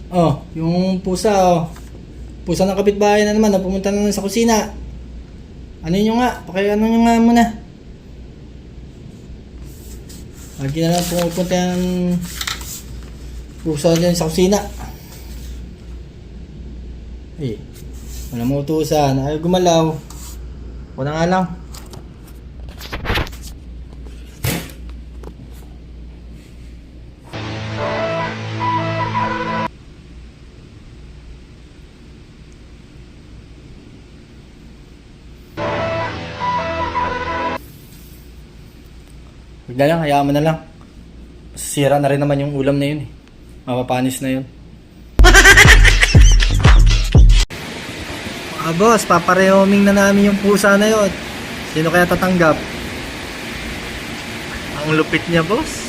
Oh, yung pusa oh. Pusa ng kapitbahay na naman, pumunta na lang sa kusina. Ano nyo nga? Ano nyo nga muna. Lagi na lang pumupunta yung pusa dyan sa kusina. Eh, wala mo utusan. Ayaw gumalaw. Ako na nga lang. Huwag na lang, hayaan mo na lang. Sira na rin naman yung ulam na yun eh. Mapapanis na yun. Boss, paparehoming na namin yung pusa na yun. Sino kaya tatanggap? Ang lupit niya, boss.